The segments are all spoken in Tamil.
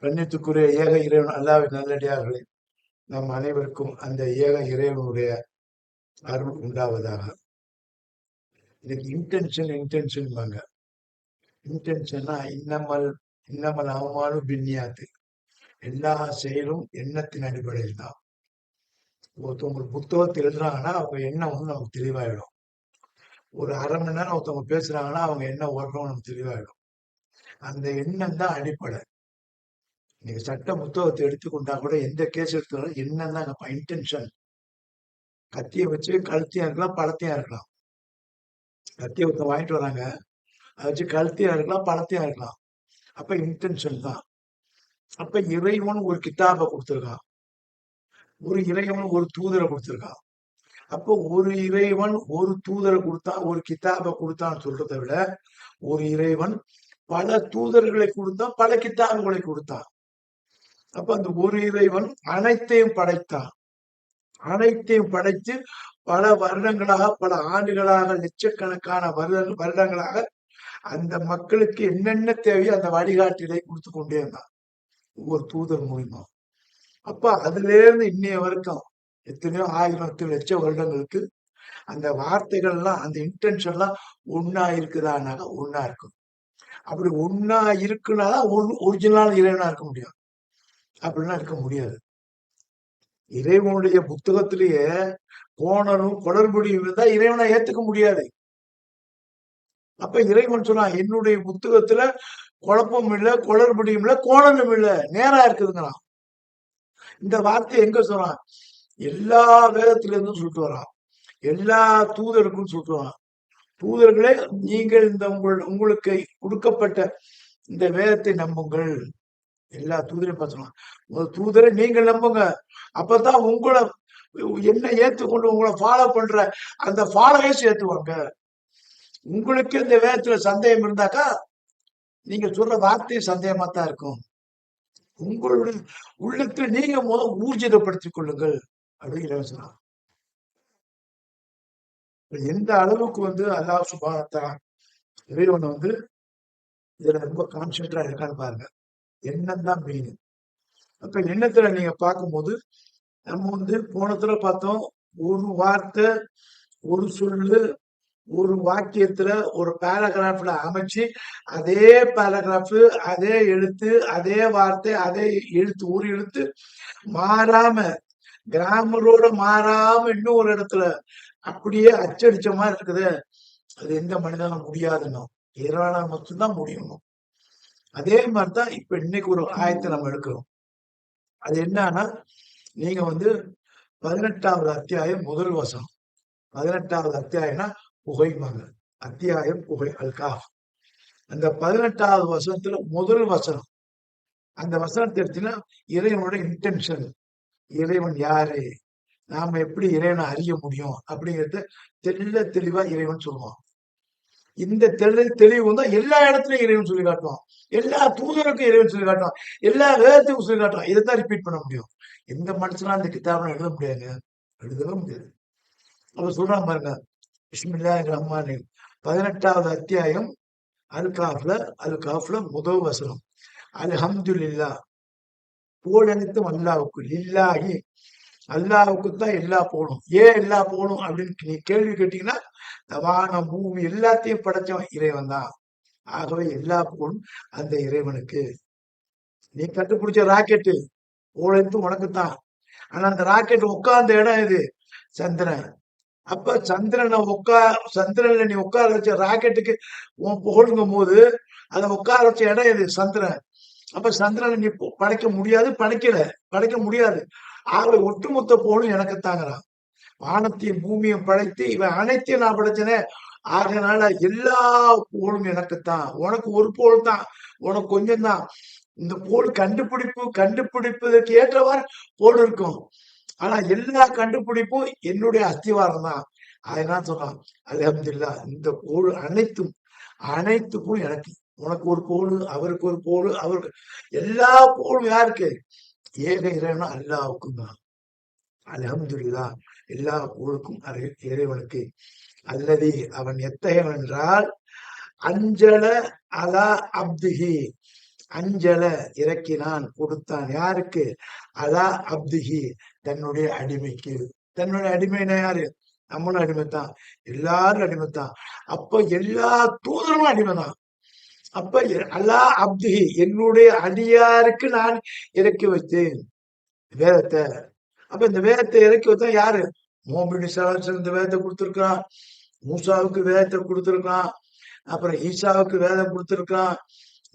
கண்ணியத்துக்குரிய ஏக இறைவன் அல்லாஹ்வின் நல்லடியார்களே, நம் அனைவருக்கும் அந்த ஏக இறைவனுடைய அருள் உண்டாவதாக. இதுக்கு இன்டென்ஷன்பாங்க. இன்டென்ஷன்னா இன்னமல் அவமானும் பின்னியாத்து. எல்லா செயலும் எண்ணத்தின் அடிப்படையில் தான். ஒருத்தவங்க புத்தகத்தை எழுதுறாங்கன்னா அவங்க எண்ணம் வந்து நமக்கு தெளிவாயிடும். ஒரு அரை மணி நேரம் ஒருத்தவங்க பேசுறாங்கன்னா அவங்க எண்ணம் வரணும் நமக்கு தெளிவாயிடும். அந்த எண்ணம் தான் அடிப்படை. நீங்க சட்ட புத்தகத்தை எடுத்துக்கொண்டா கூட எந்த கேஸ் எடுத்தாலும் எண்ணம் தான் இன்டென்ஷன். கத்தியை வச்சு கழுத்தியா இருக்கலாம், பழத்தையா இருக்கலாம். கத்தியை ஒருத்தன் வாங்கிட்டு வராங்க, அதை வச்சு கழுத்தியா இருக்கலாம், பழத்தையா இருக்கலாம். அப்ப இன்டென்ஷன் தான். அப்ப இறைவன் ஒரு கிதாபை கொடுத்திருக்கான், ஒரு இறைவன் ஒரு தூதரை கொடுத்திருக்கான். அப்போ ஒரு இறைவன் ஒரு தூதரை கொடுத்தான், ஒரு கிதாபை கொடுத்தான்னு சொல்றதை விட ஒரு இறைவன் பல தூதர்களை கொடுத்தான், பல கிதாபுகளை கொடுத்தான். அப்ப அந்த ஒரு இறைவன் அனைத்தையும் படைத்தான். அனைத்தையும் படைத்து பல வருடங்களாக, பல ஆண்டுகளாக, லட்சக்கணக்கான வருடங்களாக அந்த மக்களுக்கு என்னென்ன தேவையோ அந்த வழிகாட்டிலை கொடுத்து கொண்டே இருந்தான், ஒவ்வொரு தூதர் மூலியமா. அப்ப அதுல இருந்து இன்னைய வரைக்கும் எத்தனையோ ஆயிரம் லட்சம் வருடங்களுக்கு அந்த வார்த்தைகள் எல்லாம், அந்த இன்டென்ஷன் எல்லாம் ஒன்னா இருக்குதானாக ஒன்னா இருக்கும். அப்படி ஒன்னா இருக்குனாதான் ஒரிஜினல் இறைவனா இருக்க முடியும். அப்படின்னா இருக்க முடியாது. இறைவனுடைய புத்தகத்திலேயே கோணலும் குளறுபடியும் இருந்தா இறைவனை ஏத்துக்க முடியாது. அப்ப இறைவன் சொன்னான், என்னுடைய புத்தகத்துல குழப்பம் இல்லை, குளறுபடியும் இல்லை, கோணலும் இல்லை, நேரா இருக்குதுங்கிறான். இந்த வார்த்தை எங்க சொல்றான்? எல்லா வேதத்தில இருந்தும் சொல்லிட்டு வரான், எல்லா தூதருக்கும் சொல்லிட்டு வரான். தூதர்களே, நீங்கள் இந்த உங்களுக்கு கொடுக்கப்பட்ட இந்த வேதத்தை நம்புங்கள். எல்லா தூதரையும் பார்த்தலாம். ஒரு தூதரை நீங்கள் நம்புங்க, அப்பதான் உங்களை என்ன ஏத்துக்கொண்டு உங்களை ஃபாலோ பண்ற அந்த ஃபாலோவர்ஸ் ஏத்துவாங்க. உங்களுக்கு இந்த வேதத்துல சந்தேகம் இருந்தாக்கா நீங்க சொல்ற வார்த்தை சந்தேகமா தான் இருக்கும். உங்களுடைய உள்ளத்தில் நீங்க ஊர்ஜிதப்படுத்திக் கொள்ளுங்கள் அப்படின்னு சொன்னாங்க. எந்த அளவுக்கு வந்து அல்லாஹ் சுப்ஹானஹு வ தஆலா இறைவன் வந்து இதுல ரொம்ப கான்சென்ட்ரா இருக்கான்னு பாருங்க. எண்ணம் தான் மெயின். அப்ப எண்ணத்துல நீங்க பார்க்கும்போது நம்ம வந்து போனத்துல பார்த்தோம், ஒரு வார்த்தை, ஒரு சொல்லு, ஒரு வாக்கியத்துல, ஒரு பேராகிராஃப்ல அமைச்சு அதே பேராகிராஃப், அதே எழுத்து, அதே வார்த்தை, அதே எழுத்து, ஒரு எழுத்து மாறாம, கிராமரோட மாறாம இன்னும் ஒரு இடத்துல அப்படியே அச்சடிச்ச மாதிரி இருக்குது. அது எந்த மனிதனும் முடியாதுன்னு, இறைவனால் மட்டும்தான் முடியும். அதே மாதிரிதான் இப்ப இன்னைக்கு ஒரு ஆயத்தை நம்ம எடுக்கிறோம். அது என்னன்னா, நீங்க வந்து 18வது அத்தியாயம் முதல் வசனம். 18வது அத்தியாயம்னா புகைமாங்க, அத்தியாயம் புகை, அல்-காஃப். அந்த 18வது வசனத்துல முதல் வசனம், அந்த வசனத்தை எடுத்தீங்கன்னா இறைவனோட இன்டென்ஷன், இறைவன் யாரு, நாம எப்படி இறைவனை அறிய முடியும் அப்படிங்கறத தெளிவா இறைவன் சொல்லுவான். இந்த தெளிவு தான் எல்லா இடத்துலயும் இறைவன் சொல்லி காட்டுவான், எல்லா தூதருக்கும் இறைவன் சொல்லி காட்டுவான், எல்லா வேதத்துக்கும் சொல்லி காட்டுவான். இதைத்தான் ரிப்பீட் பண்ண முடியும். எந்த மனுஷனா அந்த கிதாபை எழுத முடியாதுங்க, எழுதவே முடியாது. அப்ப சொல்றான் பாருங்க, பிஸ்மில்லாஹிர் ரஹ்மானிர் 18வது அத்தியாயம் அல்-காஃப்ல முதல் வசனம், அல்ஹம்துலில்லாஹ், புகழனைத்தும் அல்லாஹ்வுக்கு, லில்லாஹி, அல்லாஹ்வுக்கு தான் எல்லா புகழும். ஏன் எல்லா புகழும் அப்படின்னு நீ கேள்வி கேட்டீங்கன்னா, வானம் பூமி எல்லாத்தையும் படைச்சவன் இறைவன் தான். ஆகவே எல்லா புகழும் அந்த இறைவனுக்கு. நீ கண்டுபிடிச்ச ராக்கெட்டு புகழனைத்தும் உனக்குத்தான். ஆனா அந்த ராக்கெட் உட்கார்ந்த இடம் இது சந்திரன். அப்ப சந்திரன்ல நீ உட்கார வச்ச ராக்கெட்டுக்கு உன் புகழுங்கும் போது அதை உட்கார வச்ச இடம் இது சந்திரன். அப்ப சந்திரனை நீ படைக்க முடியாது, படைக்க முடியாது. ஆகவே ஒட்டுமொத்த புகழும் எனக்குத்தாங்கிறான். வானத்தையும் பூமியும் படைத்து இவன் அனைத்தையும் நான் படைச்சனே, ஆகையினால எல்லா புகழும் எனக்குத்தான். உனக்கு ஒரு புகழ் தான், உனக்கு கொஞ்சம் தான். இந்த புகழ் கண்டுபிடிப்பதற்கு ஏற்றவாறு புகழ் இருக்கும். ஆனா எல்லா கண்டுபிடிப்பும் என்னுடைய அஸ்திவாரம் தான். அதனால சொல்றான், அல்ஹம்துலில்லாஹ், இந்த புகழ் அனைத்து புகழும் எனக்கு. உனக்கு ஒரு புகழ், அவருக்கு ஒரு புகழ், அவருக்கு எல்லா புகழும் யாருக்கு? ஏக இறைவனா அல்லாஹ்வுக்கும் தான். அல்ஹம்துலில்லாஹ், எல்லா புகழுக்கும் இறைவனுக்கு. அல்லதி, அவன் எத்தகையவன் என்றால், அஞ்சல அலா அப்திஹி, அஞ்சல இறக்கினான், கொடுத்தான். யாருக்கு? அலா அப்திஹி, தன்னுடைய அடிமைக்கு. தன்னுடைய அடிமைனா யாரு? நம்மளும் அடிமைத்தான், எல்லாரும் அடிமைத்தான். அப்ப எல்லா தூதரும் அடிமைதான். அப்ப அல்லா அப்திஹி, என்னுடைய அடியாருக்கு நான் இறக்கி வைத்தேன் வேதத்தை. அப்ப இந்த வேதத்தை இறக்கி வச்சா யாரு? மோபிடி சலாசன் இந்த வேதத்தை கொடுத்திருக்கான், மூசாவுக்கு வேதத்தை கொடுத்திருக்கான், அப்புறம் ஈசாவுக்கு வேதம் கொடுத்திருக்கான்,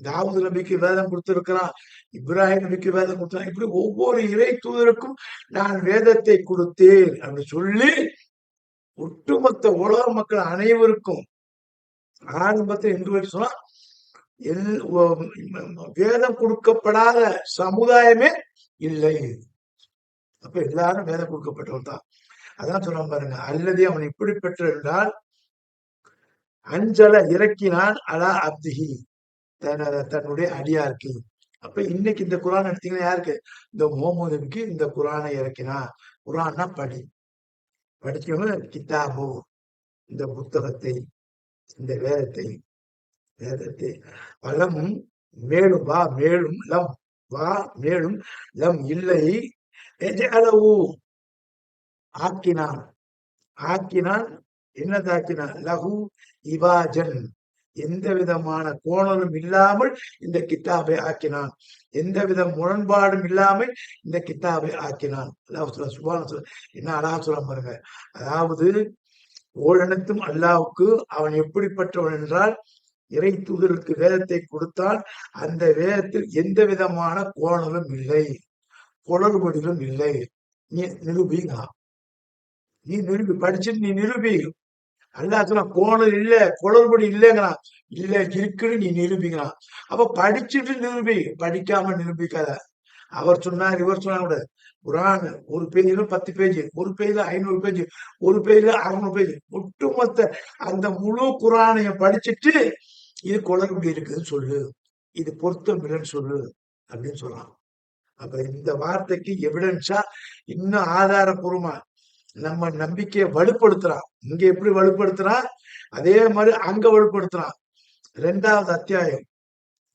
தாவூது நபிக்கு வேதம் கொடுத்திருக்கிறான், இப்ராஹிம் நபிக்கு வேதம் கொடுத்திருக்கான். இப்படி ஒவ்வொரு இறை தூதருக்கும் நான் வேதத்தை கொடுத்தேன் அப்படி சொல்லி ஒட்டுமொத்த உலக மக்கள் அனைவருக்கும் ஆரம்பத்தில் என்று வரை சொன்னா வேதம் கொடுக்கப்படாத சமுதாயமே இல்லை. அப்ப எல்லாரும் வேதம் கொடுக்கப்பட்டவன் தான். அதான் சொல்ல பாருங்க, அல்லது அவன் இப்படி பெற்ற என்றால் அஞ்சல இறக்கினான் அலா அப்திஹி, தன்னுடைய அடியாருக்கு. அப்ப இன்னைக்கு இந்த குரான் எடுத்தீங்கன்னா யாருக்கு? இந்த முகமது நபிக்கு இந்த குரானை இறக்கினா. குரான்னா படிக்கணும். கிதாபு, இந்த புத்தகத்தை, இந்த வேதத்தை, வளம் மேலும் வா, மேலும் லம் வா, மேலும் லம் இல்லை, அளவு ஆக்கினான். ஆக்கினான் என்னதாக்கினான்? லகு இவாஜன், எந்த விதமான கோணலும் இல்லாமல் இந்த கித்தாபை ஆக்கினான், எந்த வித முரண்பாடும் இல்லாமல் இந்த கித்தாபை ஆக்கினான். என்ன அழகா சொல்ல பாருங்க. அதாவது ஓழனத்தும் அல்லாவுக்கு அவன் எப்படிப்பட்டவன் என்றால், இறை தூதருக்கு வேதத்தை கொடுத்தான், அந்த வேதத்தில் எந்த விதமான கோணலும் இல்லை, குளறுபடிகளும் இல்லை. நீ நிரூபிங்க, நீ நிரூபி, படிச்சுட்டு நீ நிரூபி. அல்லா கோணல் இல்ல, குளறுபடி இல்லைங்கிறான். இல்ல இருக்குன்னு நீ நிரூபிக்கிறான். அப்ப படிச்சுட்டு நிரூபி, படிக்காம நிரூபிக்காத. அவர் சொன்னார், இவர் சொன்னா கூட குரான் ஒரு பேஜ்ல 10 பேஜ், ஒரு பேஜ்ல 500 பேஜ், ஒரு பேஜ்ல 600 பேஜ், ஒட்டுமொத்த அந்த முழு குரானையும் படிச்சுட்டு இது குளறுபடி இருக்குதுன்னு சொல்லு, இது பொருத்தம் இல்லைன்னு சொல்லு அப்படின்னு சொல்றான். அப்ப இந்த வார்த்தைக்கு எவிடன்ஸா இன்னும் ஆதாரபூர்வமா நம்ம நம்பிக்கையை வலுப்படுத்துறான். இங்க எப்படி வலுப்படுத்துறான், அதே மாதிரி அங்க வலுப்படுத்துறான். 2வது அத்தியாயம்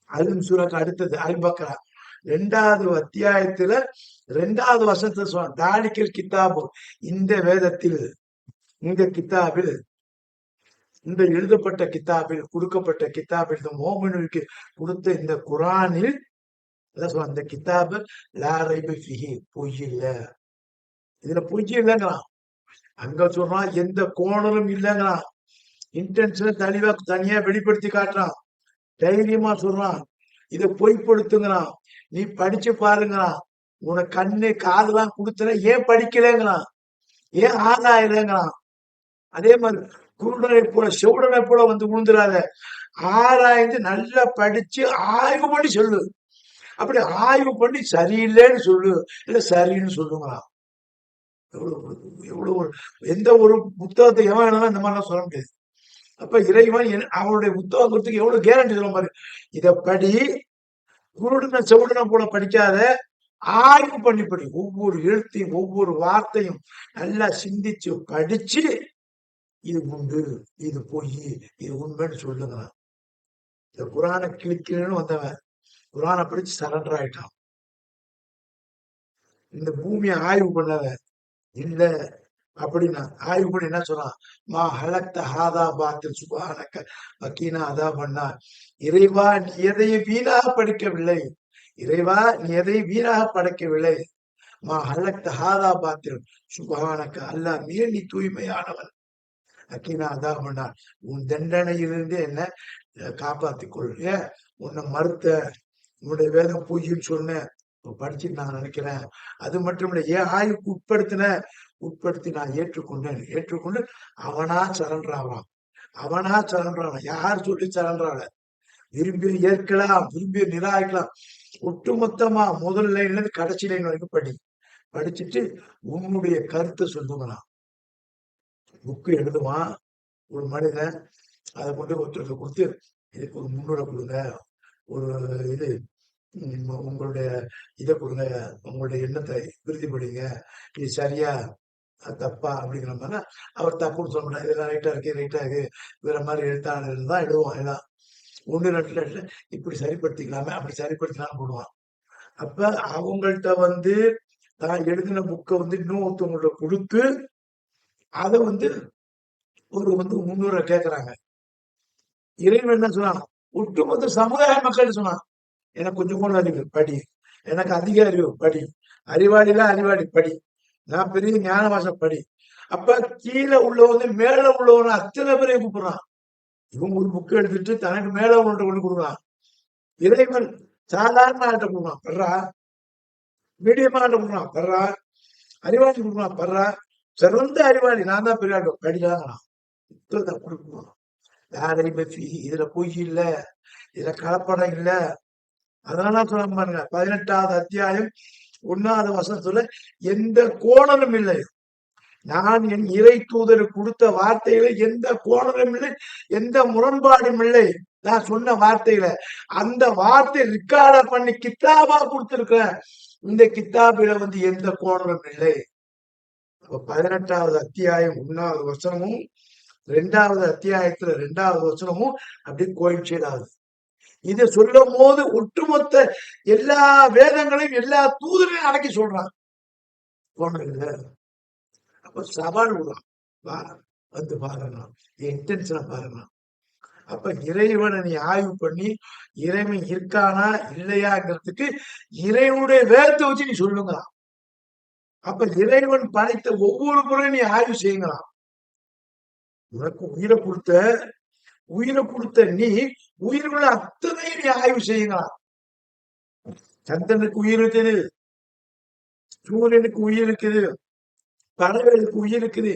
அல் சூராக்கு அடுத்தது அல் பக்ரா 2வது அத்தியாயத்துல 2வது வசனத்தை சொல்றான், தாலிக்கல் கித்தாபு, இந்த வேதத்தில், இந்த கித்தாபில், இந்த எழுதப்பட்ட கித்தாபில், கொடுக்கப்பட்ட கித்தாபில், இந்த மோமினுக்கு கொடுத்த இந்த குரானில் அந்த கித்தாபு லா ரைப ஃபீஹி, பொய் இல்ல, இதுல பொய் இல்லைங்கிறான். அங்க சொல்றான் எந்த கோணலும் இல்லைங்கிறான். இன்டென்ஷனை தனியா வெளிப்படுத்தி காட்டுறான். தைரியமா சொல்றான், இதை பொய்ப்படுத்துங்கிறான். நீ படிச்சு பாருங்கிறான். உனக்கு கண்ணு காதெல்லாம் கொடுத்தன, ஏன் படிக்கலைங்கிறான், ஏன் ஆராயலைங்கிறான். அதே மாதிரி குருடனை போல செவுடனை போல வந்து விழுந்துடாத, ஆராய்ந்து நல்லா படிச்சு ஆய்வு பண்ணி சொல்லு. அப்படி ஆய்வு பண்ணி சரியில்லைன்னு சொல்லு, இல்ல சரின்னு சொல்லுங்களாம். எவ்வளவு எந்த ஒரு புத்தகத்தை எவன் வேணாலும் இந்த மாதிரிலாம் சொல்ல முடியாது. அப்ப இறைவன் அவனுடைய புத்தகம் கொடுத்துக்கு எவ்வளவு கேரண்டி சொல்ல பாரு. இத படி, குருடனை செவுடனை போல படிக்காத, ஆய்வு பண்ணி படி. ஒவ்வொரு எழுத்தையும் ஒவ்வொரு வார்த்தையும் நல்லா சிந்திச்சு படிச்சு இது உண்டு, இது பொய், இது உண்மைன்னு சொல்லுங்கிறான். இந்த குரானை கிளிக்கணும்னு வந்தவன் குரானை படிச்சு சரண்டர் ஆயிட்டான். இந்த பூமியை ஆய்வு பண்ணவன் இல்ல அப்படின்னா ஆய்வு பண்ணி என்ன சொல்றான், மா ஹலக்த ஹாதா பாத்தில் சுபானக்க வக்கீனா அதா பண்ணா, இறைவா நீ எதையும் வீணாக படிக்கவில்லை, இறைவா நீ எதையும் வீணாக படைக்கவில்லை. மா ஹலக்த ஹாதா பாத்தில் சுபானக்க, அல்லா மிக நீ தூய்மையானவன், அக்கீனா அதா பண்ணா, உன் தண்டனையிலிருந்து என்ன காப்பாத்திக்கொள். ஏன் உன்னை மறுத்த, உன்னுடைய வேதம் பூஜைன்னு சொன்ன படிச்சுட்டு நான் நினைக்கிறேன். அது மட்டும் இல்ல, ஏன் ஆய்வுக்கு உட்படுத்தி நான் ஏற்றுக்கொண்டேன். ஏற்றுக்கொண்டு அவனா சரண்டராவான், அவனா சரண்டரான. யார் சொல்லி சரண்டரான? விரும்பி ஏற்கலாம், விரும்பி நிராகரிக்கலாம். ஒட்டுமொத்தமா முதல் லைன்ல இருந்து கடைசி லைன் வரைக்கும் படிச்சுட்டு உன்னுடைய கருத்தை சொல்லுங்களாம். புக்கு எழுதுவான் ஒரு மனிதன், அதை கொண்டு ஒருத்தருக்கு கொடுத்து இதுக்கு ஒரு முன்னுரை கொடுங்க, ஒரு இது உங்களுடைய இதை கொடுங்க, உங்களுடைய எண்ணத்தை விருதிப்படுங்க, இது சரியா தப்பா அப்படிங்கிற மாதிரி. அவர் தப்புன்னு சொல்ல மாட்டார், இதெல்லாம் ரைட்டா இருக்கு, ரைட்டா இருக்கு, வேற மாதிரி எழுத்தாளர் தான் எழுதுவோம் எல்லாம். 1 2 இல்ல இப்படி சரிப்படுத்திக்கலாமே, அப்படி சரிப்படுத்திக்கலாம் போடுவான். அப்ப அவங்கள்ட்ட வந்து தான் எழுதின புக்க வந்து இன்னொருத்தவங்கள்ட்ட குடுத்து, அத வந்து முன்னுரை கேட்கறாங்க. இறைவன் என்ன சொன்னான்? ஒட்டுமொத்த சமுதாய மக்கள் சொன்னான். எனக்கு கொஞ்சம் கூட அறிவு படி. எனக்கு அதிக அறிவு படி. அறிவாளிலாம் அறிவாளி படி. நான் பெரிய ஞானவாசம் படி. அப்ப கீழ உள்ளவங்க மேல உள்ளவன அத்தனை பேரையும் கூப்பிடுறான். இவன் ஒரு புக் எடுத்துட்டு தனக்கு மேல உள்ளவன்ட்ட கொண்டு கொடுக்குறான். இறைவன் சாதாரண ஆள்கிட்ட கொடுக்குறான். பர்றா. மீடியமா ஆள்கிட்ட கொடுக்குறான். பர்றா. அறிவாளி கொடுக்குறான். பர்றா. சிறந்த அறிவாளி நான் தான் பெரிய ஆள் படிடாங்கிறான். புத்தகத்தை கொடுக்கணும். யாரையும் பற்றி இதுல பொய் இல்ல, இதுல கலப்படம் இல்ல. அதனால சொல்ல பாருங்க 18வது அத்தியாயம் 1வது வசனத்துல எந்த கோணலும் இல்லை. நான் என் இறை தூதருக்கு கொடுத்த வார்த்தையில எந்த கோணலும் இல்லை, எந்த முரண்பாடும் இல்லை. நான் சொன்ன வார்த்தையில அந்த வார்த்தை ரெக்கார்டர் பண்ணி கித்தாபா கொடுத்திருக்கிறேன். இந்த கித்தாபில வந்து எந்த கோணலும் இல்லை. 18வது அத்தியாயம் 1வது வசனமும் 2வது அத்தியாயத்துல 2வது வசனமும் அப்படியே கோயின்சைட் ஆகுது. இதை சொல்லும் போது ஒட்டுமொத்த எல்லா வேதங்களையும் எல்லா தூதரையும் அடக்கி சொல்றான். அப்ப சவால் விடுறான். வந்து பாருங்க, இன்டென்ஷனை பாருங்க. அப்ப இறைவனை நீ ஆய்வு பண்ணி இறைவன் இருக்கானா இல்லையாங்கிறதுக்கு இறைவனுடைய வேதத்தை வச்சு நீ சொல்லுங்க. அப்ப இறைவன் படைத்த ஒவ்வொரு முறையும் நீ ஆய்வு செய்யலாம். உனக்கு உயிரை கொடுத்த நீ உயிருள்ள அத்தனையும் நீ ஆய்வு செய்யலாம். சந்திரனுக்கு உயிர் இருக்குது, சூரியனுக்கு உயிர் இருக்குது, பறவைகளுக்கு உயிர் இருக்குது,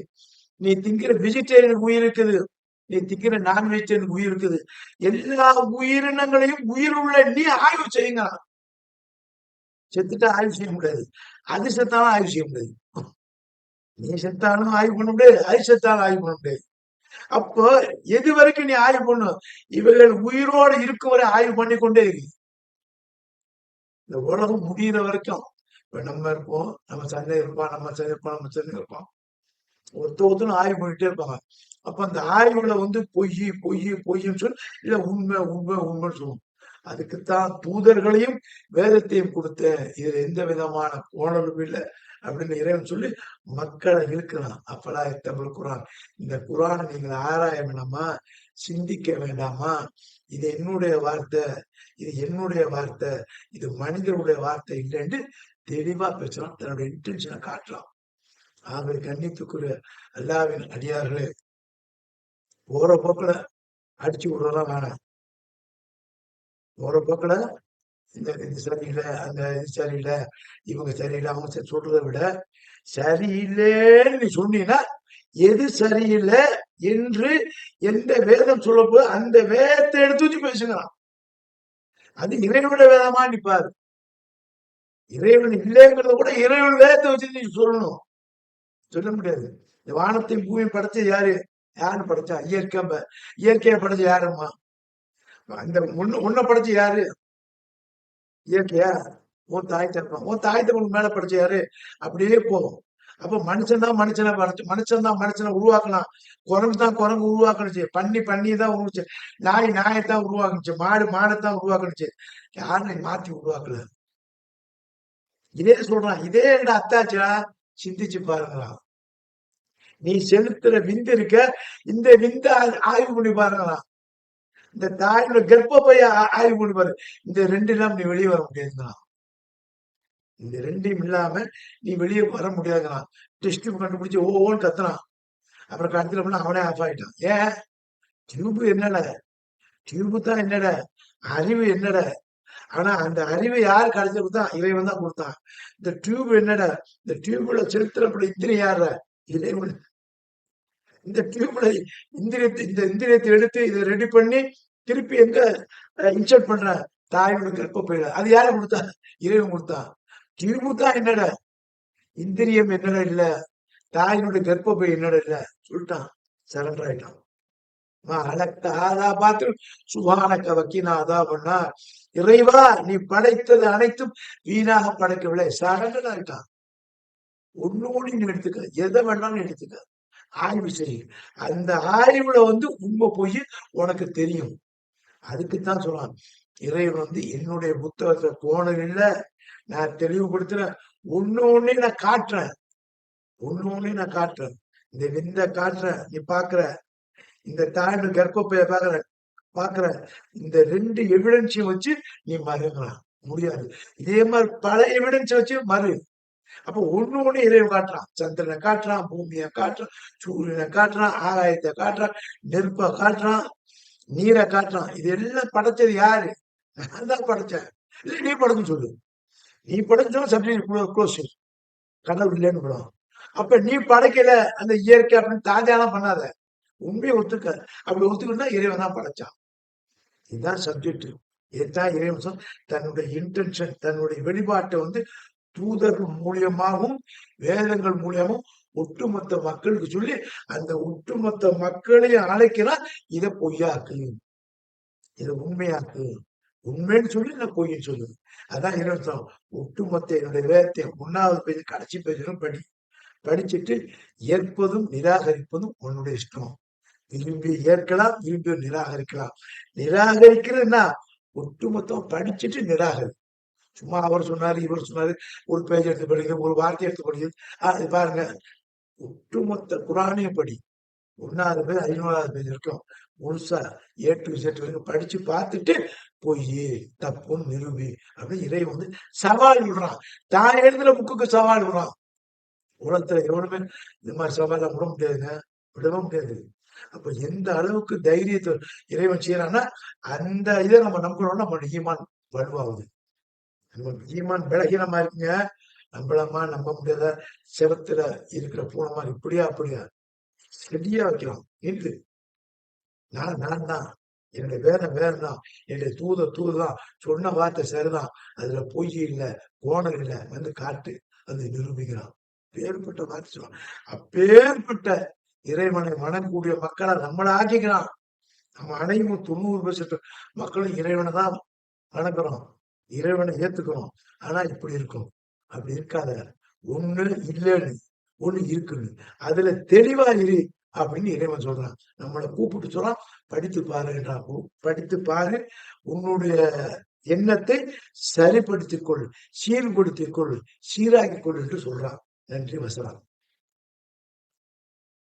நீ திங்கிற வெஜிடேரியனுக்கு உயிர் இருக்குது, நீ திங்கிற நான் வெஜிடேரியனுக்கு உயிர் இருக்குது. எல்லா உயிரினங்களையும் உயிர் உள்ள நீ ஆய்வு செய்யுங்க. செத்துட்டா ஆய்வு செய்ய முடியாது, அது செத்தாலும் ஆய்வு செய்ய முடியாது. நீ செத்தாலும் ஆய்வு பண்ண முடியாது, அது செத்தாலும் ஆய்வு பண்ண முடியாது. அப்போ எது வரைக்கும் நீ ஆய்வு பண்ணும்? இவர்கள் உயிரோடு இருக்கும் வரை ஆய்வு பண்ணி கொண்டே இருக்கு. இந்த உலகம் முடிகிற வரைக்கும் இப்ப நம்ம இருப்போம், நம்ம சண்டை இருப்போம், நம்ம சண்டை இருப்போம், நம்ம சண்டை இருப்போம். ஒருத்தரும் ஆய்வு பண்ணிட்டே இருப்பாங்க. அப்ப அந்த ஆய்வுல வந்து பொய்ன்னு சொல்லி இல்ல உண்மை உண்மை உண்மைன்னு சொல்லுவோம். அதுக்குத்தான் தூதர்களையும் வேதத்தையும் கொடுத்த இதுல எந்த விதமான கோணலும் இல்லை அப்படின்னு இறைவன் சொல்லி மக்களை இழுக்கிறான். அப்பலா தமிழ் குரான், இந்த குரானை நீங்கள் ஆராய வேண்டாமா, சிந்திக்க வேண்டாமா? இது என்னுடைய வார்த்தை, இது என்னுடைய வார்த்தை, இது மனிதனுடைய வார்த்தை இல்லைன்னு தெளிவா பேசுறான். தன்னுடைய இன்டென்ஷனை காட்டுறான். ஆகவே கண்ணியத்துக்குரிய அல்லாஹ்வின் அடியார்களே, போற போக்குல அடிச்சு விடுறதெல்லாம் வேணாம். போற போக்குல இது சரியில்லை, அந்த இது சரியில்லை, இவங்க சரியில்லை, அவங்க சொல்றதை விட சரியில்லைன்னு நீ சொன்னீங்கன்னா எது சரியில்லை என்று எந்த வேதம் சொல்லப்போ அந்த வேதத்தை எடுத்து வச்சு பேசுகிறான். அது இறைவனுடைய வேதமா நிப்பாரு. இறைவன் இல்லைங்கிறத கூட இறைவன் வேதத்தை வச்சு நீ சொல்லணும். சொல்ல முடியாது. இந்த வானத்தையும் பூமியும் படைச்ச யாரு? யாருன்னு படைச்சா? இயற்கையை படைச்ச யாருமா? அந்த உன்னை படைச்ச யாரு? இயற்கையா? உன் தாய் தகப்பன். உன் தாய் தகப்பனுக்கு மேல படைச்ச யாரு? அப்படியே போகும். அப்ப மனுஷன் தான் மனுஷனை படைச்சு, மனுஷன் தான் மனுஷனை உருவாக்கலாம். குரங்கு தான் குரங்கு உருவாக்கணுச்சு, பண்ணி தான் உருவாச்சு, நாயத்தான் உருவாக்குச்சு, மாடைத்தான் உருவாக்கணுச்சு. யாருன்னு மாத்தி உருவாக்கல. இதே சொல்றான். இதே அத்தாச்சா சிந்திச்சு பாருங்களாம். நீ செலுத்துற விந்து இருக்க, இந்த விந்த ஆய்வு பண்ணி பாருங்களாம். இந்த தாயோட கர்ப்பப்பைய ஆய்வு பண்ணி பாரு. இந்த ரெண்டு இல்லாம நீ வெளியே வர முடியாதுங்களாம். இந்த ரெண்டையும் இல்லாம நீ வெளியே வர முடியாதுங்களாம். டெஸ்ட் கண்டுபிடிச்சு ஓன்னு கத்துறான். அப்புறம் கடைசியில பண்ண அவனே ஆஃப் ஆயிட்டான். ஏன்? டியூபு என்னட, டியூபு தான் என்னட, அறிவு என்னட. ஆனா அந்த அறிவை யார் கடைசி கொடுத்தான்? இறைவன் தான் கொடுத்தான். இந்த டியூப் என்னட, இந்த டியூப்ல செலுத்துறப்படி இந்திரி யார? இறைவன். இந்த டியூப்ல இந்த இந்திரியத்தை எடுத்து இதை ரெடி பண்ணி திருப்பி எங்க இன்சர்ட் பண்ற? தாயோட கர்ப்பப்பையில. அது யாரு கொடுத்தா? இறைவன் கொடுத்தான். டியூபு தான் என்னட, இந்திரியம் என்னட இல்ல, தாயினுடைய கர்ப்பப்பை என்னட இல்ல சொல்லிட்டான். சரண்டர் ஆயிட்டான். பார்த்து சுபானக்க வக்கீனாதா பண்ணா, இறைவா நீ படைத்தது அனைத்தும் வீணாக படைக்கவில்லை. சரண்டர் ஆயிட்டான். ஒண்ணு நீ எடுத்துக்க, எதை வேணாலும் எடுத்துக்க, ஆய்வு செய்யும். அந்த ஆய்வுல வந்து உண்மை போய் உனக்கு தெரியும். அதுக்குத்தான் சொல்றான் இறைவன் என்னுடைய புத்தகத்துல கோணல் இல்ல, நான் தெளிவுபடுத்துறேன். ஒண்ணு ஒண்ணே நான் காட்டுறேன். ஒண்ணு ஒண்ணே நான் காட்டுறேன். இந்த விந்த காட்டுறேன், நீ பாக்குற. இந்த தாய்மை கர்ப்பப்பைய பாக்குற. இந்த 2 எவிடன்ஸையும் வச்சு நீ மறுக்கலாம் முடியாது. இதே மாதிரி பல எவிடன்ஸ் வச்சு மறு. அப்ப ஒண்ணு ஒண்ணு இறைவன் காட்டுறான். சந்திரனை காட்டுறான், பூமியை காட்டுறான், சூரியனை காட்டுறான், ஆகாயத்தை காட்டுறான், நெருப்பை காட்டுறான், நீரை காட்டுறான். இது எல்லாம் படைச்சது யாரு? நான் தான் படைச்சேன். இல்ல நீ படைச்சு சொல்லு. நீ படைச்சோம் சப்ஜெக்ட் க்ளோஸ். கடவுள் இல்லைன்னு படம். அப்ப நீ படைக்கல அந்த இயற்கை அப்படின்னு தாஜாலாம் பண்ணாத. உண்மையை ஒத்துக்க. அப்படி ஒத்துக்கிட்டா இறைவன் தான் படைச்சான். இதுதான் சப்ஜெக்ட். இதுதான் இறைவன் தன்னுடைய இன்டென்ஷன், தன்னுடைய வெளிப்பாட்டை தூதர்கள் மூலியமாகவும் வேதங்கள் மூலியமும் ஒட்டுமொத்த மக்களுக்கு சொல்லி அந்த ஒட்டுமொத்த மக்களையும் அழைக்கிறான். இதை பொய்யாக்கு, இதை உண்மையாக்கு. உண்மைன்னு சொல்லி நான் பொய்ன்னு சொல்லுது. அதான் இறைவன் ஒட்டுமொத்த என்னுடைய வேதத்தை 1வது பேஜ் கடைசி பேஜிலும் படிச்சுட்டு ஏற்பதும் நிராகரிப்பதும் உன்னுடைய இஷ்டம். விரும்பி ஏற்கலாம், விரும்பி நிராகரிக்கலாம். நிராகரிக்கிறதுன்னா ஒட்டுமொத்தம் படிச்சுட்டு நிராகரி. சும்மா அவர் சொன்னாரு, இவர் சொன்னாரு, ஒரு பேஜ் எடுத்து படிக்கிறது, ஒரு வார்த்தை எடுத்து படிக்கிறது. அது பாருங்க, ஒட்டுமொத்த குரானையும் படி. 1வது பேஜ் 500வது பேஜ் இருக்கும். முழுசா A to Z வரைக்கும் படிச்சு பார்த்துட்டு பொய் தப்புன்னு நிரூபி அப்படின்னு இறைவன் சவால் விடுறான். தான் எழுதுற புக்குக்கு சவால் விடுறான். உலகத்துல எவனுமே இந்த மாதிரி சவாலை விட முடியாதுங்க, விடவே முடியாது. அப்ப எந்த அளவுக்கு தைரியத்தை இறைவன் செய்யறான்னா அந்த இதை நம்ம நம்புறோம்னா நம்ம ஈமான் வலுவாகுது. நம்ம ஈமான் பலகீனமா இருக்குங்க, நம்பலாமா நம்ப முடியாத செவத்துல இருக்கிற பூனமா இப்படியா அப்படியா செடியா வைக்கலாம். நின்று நான் தான், என்னுடைய வேதம் தான், என்னுடைய தூதுதான், சொன்ன வார்த்தை சரிதான், அதுல பொய் இல்லை, கோணல் இல்லை, காட்டு நிரூபிக்கிறான். பேர்பட்ட வார்த்தை சொல்லுவான். அப்பேற்பட்ட இறைவனை வணங்கக்கூடிய மக்களை நம்மளை ஆக்கிக்கிறான். நம்ம அனைவரும் 90% மக்களும் இறைவனை தான் வணங்குறோம், இறைவனை ஏத்துக்கிறோம். ஆனா இப்படி இருக்கும். அப்படி இருக்காத. ஒண்ணு இல்லைன்னு, ஒண்ணு இருக்குன்னு, அதுல தெளிவா இரு அப்படின்னு இறைவன் சொல்றான். நம்மளை கூப்பிட்டு சொல்றான், படித்து பாருன்றான். படித்து பாரு, உன்னுடைய எண்ணத்தை சரிப்படுத்திக் கொள், சீர்படுத்திக் கொள், சீராக்கிக் கொள் என்று சொல்றான். நன்றி வசலாம்.